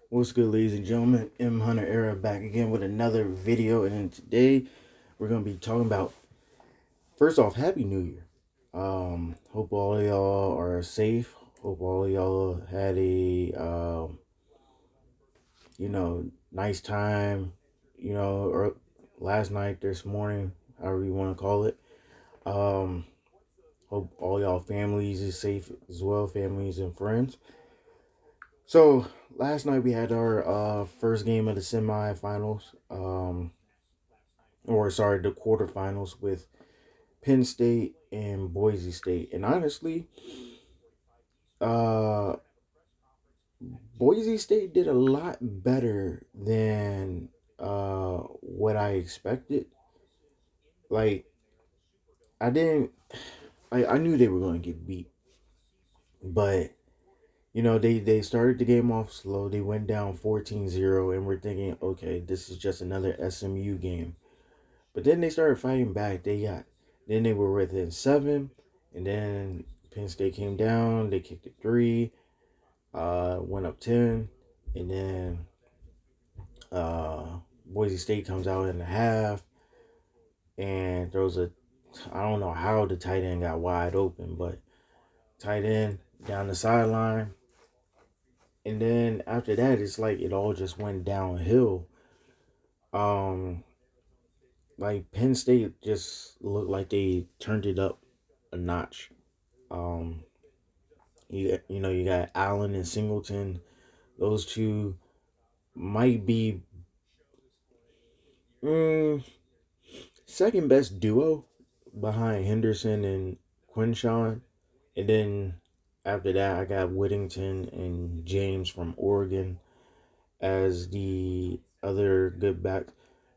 What's good, ladies and gentlemen? M Hunter Era back again with another video, and then today we're gonna be talking about, first off, Happy New Year. Hope all of y'all are safe. Hope all of y'all had a nice time. Or last night, this morning, however you want to call it. Um, Hope all y'all families is safe as well, families and friends. So last night we had our first game of the semifinals. Or sorry, the quarterfinals with Penn State and Boise State. And honestly, uh, Boise State did a lot better than what I expected. Like I didn't, I knew they were going to get beat, but they started the game off slow. They went down 14-0, and we're thinking, okay, this is just another SMU game. But then they started fighting back. Then they were within seven, and then Penn State came down. They kicked it three, went up 10, and then Boise State comes out in the half and throws a. I don't know how the tight end got wide open, but tight end down the sideline, and then after that, it's like it all just went downhill. Um, like Penn State just looked like they turned it up a notch. Um, you got Allen and Singleton. Those two might be mm, second best duo behind Henderson and Quinshawn. And then after that, I got Whittington and James from Oregon as the other good backs.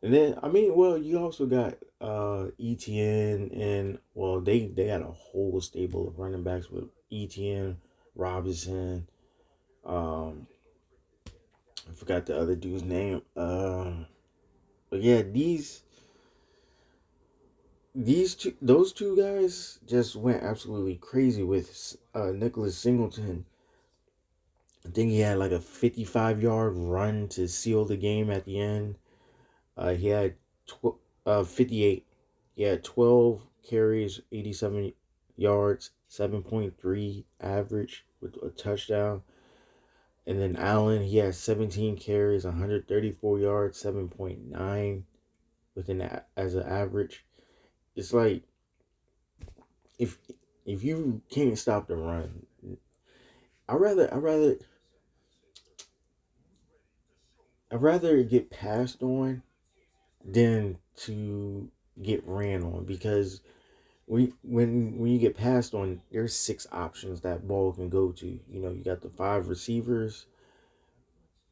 And then you also got ETN, and they had a whole stable of running backs with ETN, Robinson, um I forgot the other dude's name. But yeah, those two guys just went absolutely crazy with Nicholas Singleton. I think he had like a 55-yard run to seal the game at the end. He had 58. He had 12 carries, 87 yards, 7.3 average with a touchdown. And then Allen, he had 17 carries, 134 yards, 7.9 as an average. It's like if if you can't stop the run, I rather I rather I rather get passed on than to get ran on, because when you get passed on, there's six options that ball can go to. You got the five receivers,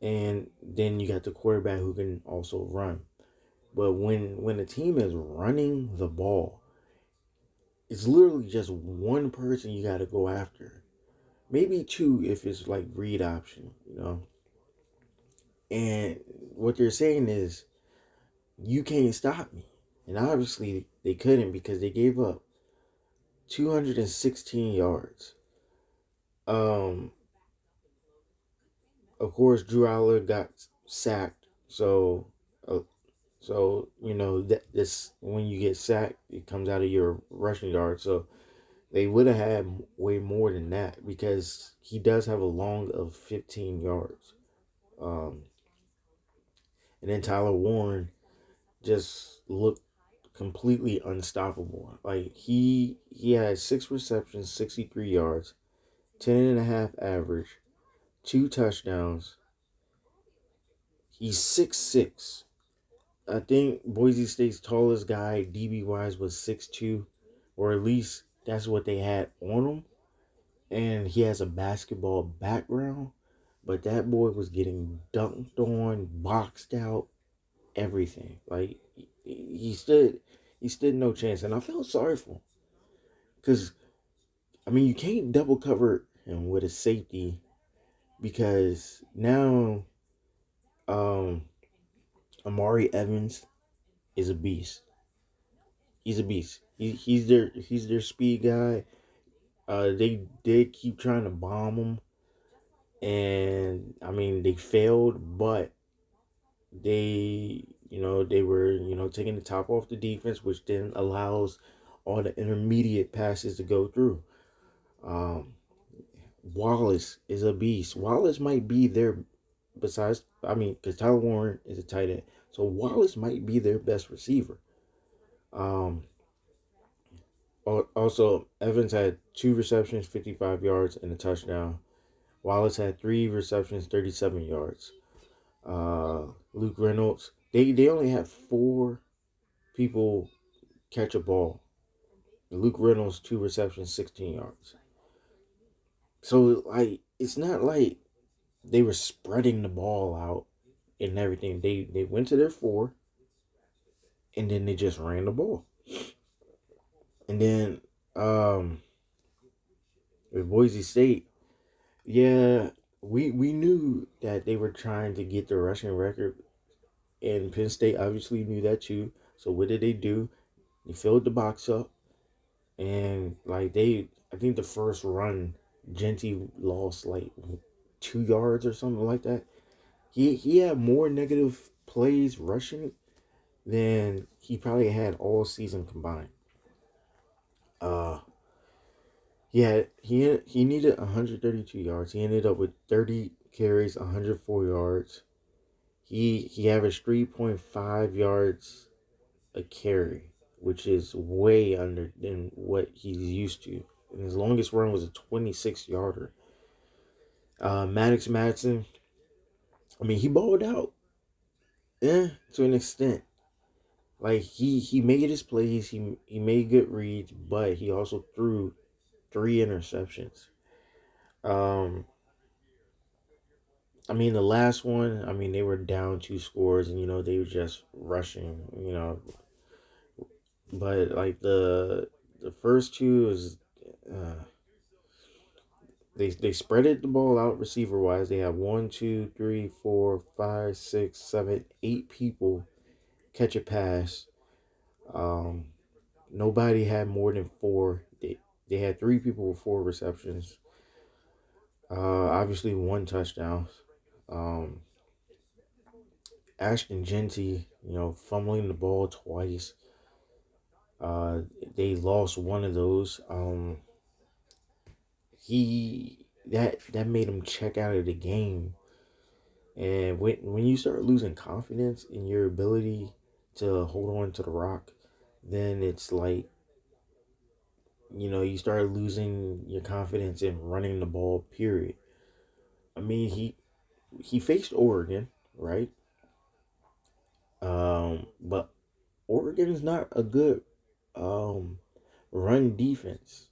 and then you got the quarterback who can also run. But when a team is running the ball, it's literally just one person you got to go after. Maybe two if it's like read option. And what they're saying is, you can't stop me. And obviously they couldn't, because they gave up 216 yards. Um, of course, Drew Aller got sacked. Uh, that this when you get sacked, it comes out of your rushing yard. So they would have had way more than that, because he does have a long of 15 yards. Um, and then Tyler Warren just looked completely unstoppable. Like he had 6 receptions, 63 yards, 10.5 average, 2 touchdowns. He's 6'6". I think Boise State's tallest guy, DB wise, was 6'2", or at least that's what they had on him. And he has a basketball background, but that boy was getting dunked on, boxed out, everything. Like he stood no chance, and I felt sorry for him, because you can't double cover him with a safety, because now um Amari Evans is a beast. He's a beast. He's their speed guy. They did keep trying to bomb him, And I mean, they failed, but they were, taking the top off the defense, which then allows all the intermediate passes to go through. Um, Wallace is a beast. Wallace might be their, besides, I mean, because Tyler Warren is a tight end, so Wallace might be their best receiver. Um, Also, Evans had 2 receptions, 55 yards, and a touchdown. Wallace had 3 receptions, 37 yards. Luke Reynolds, they only had 4 people catch a ball. Luke Reynolds, 2 receptions, 16 yards. So, like, it's not like they were spreading the ball out and everything. They went to their 4, and then they just ran the ball. And then with Boise State, yeah, we knew that they were trying to get the rushing record, and Penn State obviously knew that too. So what did they do? They filled the box up, and like I think the first run, Genty lost like 2 yards or something like that. He had more negative plays rushing than he probably had all season combined. Uh, he needed 132 yards. He ended up with 30 carries, 104 yards. He averaged 3.5 yards a carry, which is way under than what he's used to. And his longest run was a 26 yarder. Maddox Madsen, I mean, he balled out, to an extent. Like he made his plays, he made good reads, but he also threw 3 interceptions. Um, I mean, the last one, I mean, they were down 2 scores, and they were just rushing, But like the first two is, uh, they spreaded the ball out receiver wise. They had 1, 2, 3, 4, 5, 6, 7, 8 people catch a pass. Um, Nobody had more than 4. They had 3 people with 4 receptions. Obviously 1 touchdown. Um, Ashton Genty, fumbling the ball twice. Uh, they lost one of those. He that made him check out of the game. And when you start losing confidence in your ability to hold on to the rock, then it's like, you start losing your confidence in running the ball. Period. I mean, he faced Oregon, right? But Oregon is not a good um run defense.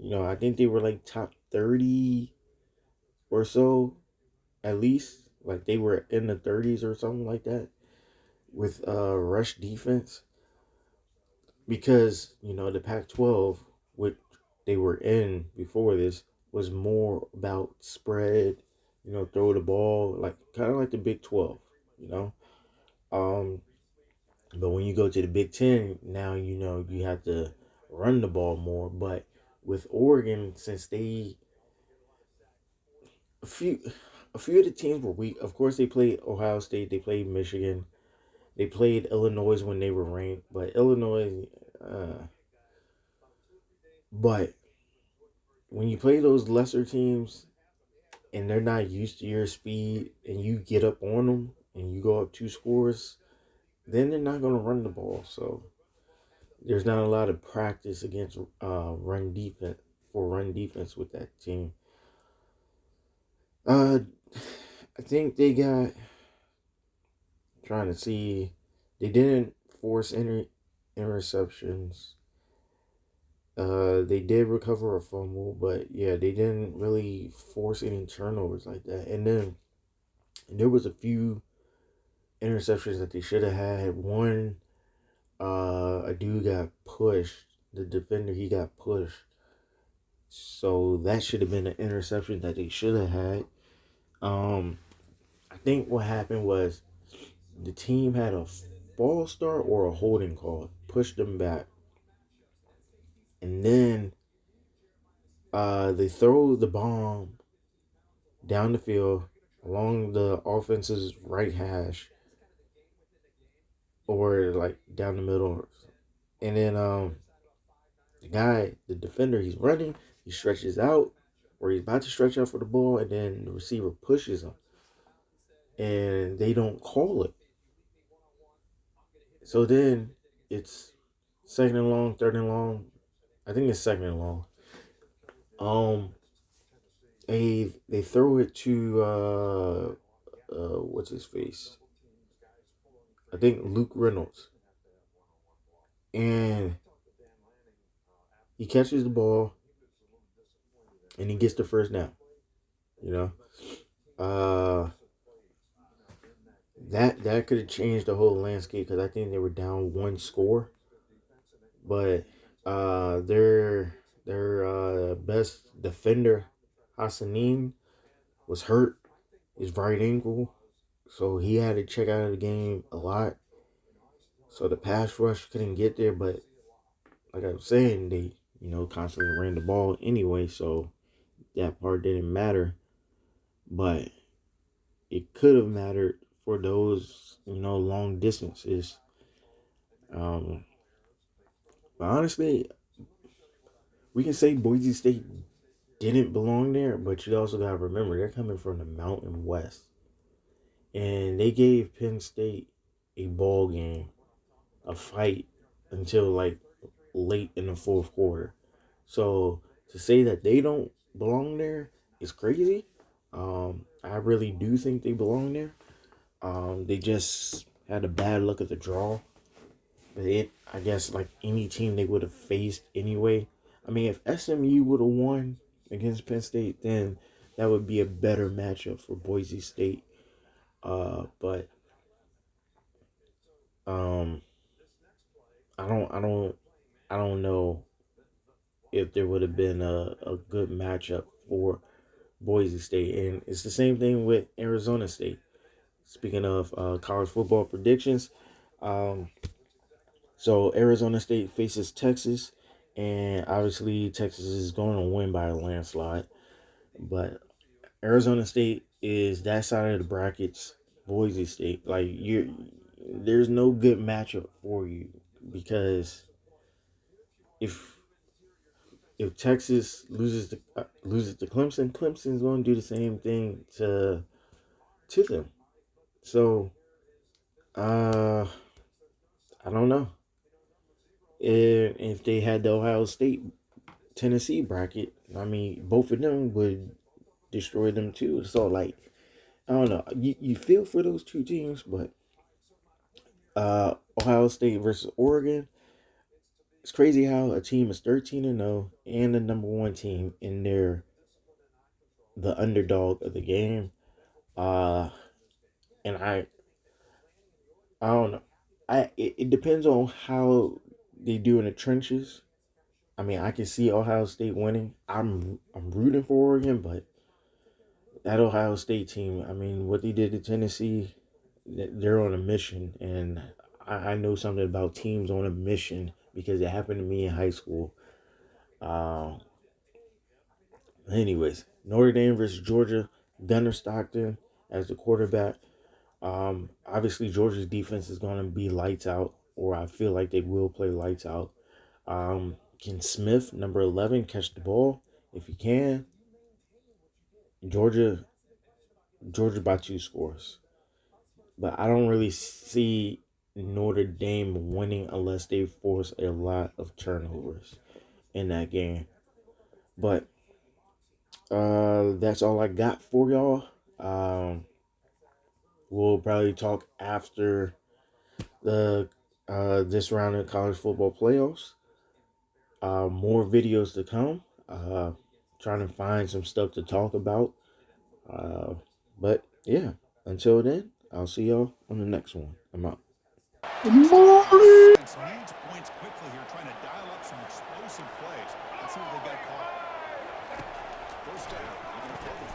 I think they were like top 30 or so, at least. Like they were in the 30s or something like that with rush defense, because the Pac-12, which they were in before this, was more about spread, throw the ball, like kind of like the Big 12, you know. Um, but when you go to the Big 10, now you have to run the ball more. But with Oregon, since a few a few of the teams were weak. Of course, they played Ohio State, they played Michigan, they played Illinois when they were ranked, but Illinois. But when you play those lesser teams and they're not used to your speed, and you get up on them and you go up 2 scores, then they're not going to run the ball. So there's not a lot of practice against run defense with that team. Uh, I think they got, trying to see, they didn't force any interceptions. They did recover a fumble, but yeah, they didn't really force any turnovers like that. And then there was a few interceptions that they should have had. One, a dude got pushed. The defender, he got pushed. So that should have been an interception that they should have had. Um, I think what happened was the team had a false start or a holding call, pushed them back, and then they throw the bomb down the field along the offense's right hash or like down the middle. And then the defender, he's running, he stretches out, or he's about to stretch out for the ball, and then the receiver pushes him, and they don't call it. So then it's second and long, third and long. I think it's second and long. Um, they throw it to what's his face? I think Luke Reynolds, and he catches the ball, and he gets the first down. You know, uh, that could have changed the whole landscape because I think they were down one score, but their best defender Hassanin was hurt, his right ankle, so he had to check out of the game a lot. So the pass rush couldn't get there, but like I was saying, they constantly ran the ball anyway, so that part didn't matter. But it could have mattered for those long distances. Um, but honestly, we can say Boise State didn't belong there, but you also gotta remember they're coming from the Mountain West, and they gave Penn State a ball game, a fight until like late in the fourth quarter. So to say that they don't belong there is crazy. I really do think they belong there. They just had a bad luck at the draw. But I guess, like any team they would have faced anyway. I mean, if SMU would have won against Penn State, then that would be a better matchup for Boise State. But um, I don't, I don't, I don't know if there would have been a good matchup for Boise State, and it's the same thing with Arizona State. Speaking of college football predictions, um, so Arizona State faces Texas, and obviously Texas is going to win by a landslide. But Arizona State is that side of the brackets. Boise State, like there's no good matchup for you because if Texas loses to Clemson, Clemson's going to do the same thing to them. So uh, I don't know if they had the Ohio State Tennessee bracket. I mean, both of them would destroy them too. So like, I don't know. You feel for those two teams, but Ohio State versus Oregon. It's crazy how a team is 13-0 and the number one team, and they're the underdog of the game. Uh, and I don't know. It depends on how they do in the trenches. I mean, I can see Ohio State winning. I'm rooting for Oregon, but that Ohio State team, I mean, what they did to Tennessee, they're on a mission, and I know something about teams on a mission because it happened to me in high school. Uh, anyways, Notre Dame versus Georgia, Gunnar Stockton as the quarterback. Obviously, Georgia's defense is going to be lights out, or I feel like they will play lights out. Can Smith, number 11, catch the ball? If he can, Georgia, Georgia by 2 scores. But I don't really see Notre Dame winning unless they force a lot of turnovers in that game. But that's all I got for y'all. We'll probably talk after the this round of college football playoffs. More videos to come. Trying to find some stuff to talk about. Uh, but yeah, until then, I'll see y'all on the next one. I'm out. Good morning. Needs points quickly here, trying to dial up some explosive plays. Let's see what they got caught. First down.